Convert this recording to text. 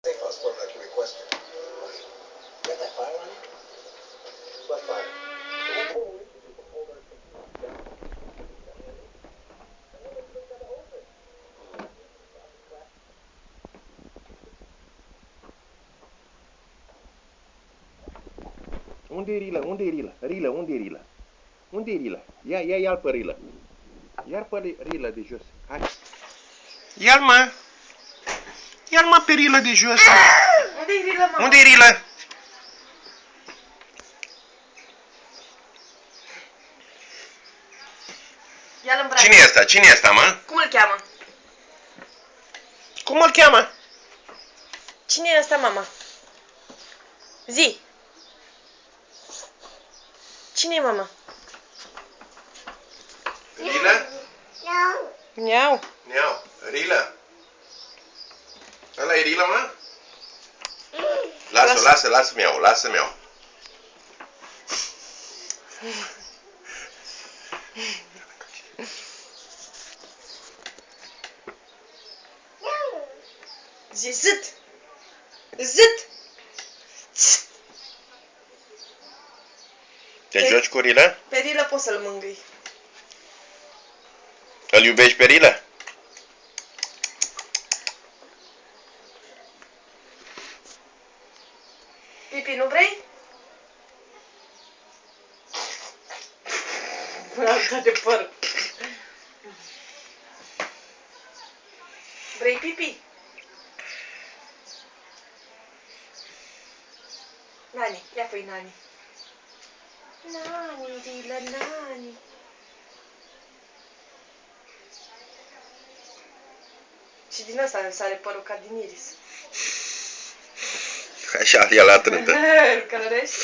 safe house sport like you requested. You got that fire on you? What fire? Unde e Rila? Unde e Rila? Rila, unde e Rila? Unde e Rila? Ia-l pe Rila. Ia-l pe Rila de jos. Hai. Ia-l, mă! Ia-l, mă, pe Rila de jos. Unde e Rila, mama? Unde e Rila? Ia-l în brațe. Cine e ăsta? Cine e ăsta, mă? Cum îl cheamă? Cum îl cheamă? Cine e ăsta, mama? Zi! Cine e, mama? Rila? Miau. Neau. Rila? Ăla e Rila, mă? Lasă-mi iau, lasă-mi iau. Zi, zât! Zât! Te joci cu Rila? Pe Rila poți să-l mângâi. Îl iubești pe Rila? Pipi, nu vrei? Alta de păr. Vrei pipi? Nani, ia fă-i Nani. Nani, Rila, Nani. Și din asta îmi sare părul ca din iris. Așa, ia la trântă. Îl călărești?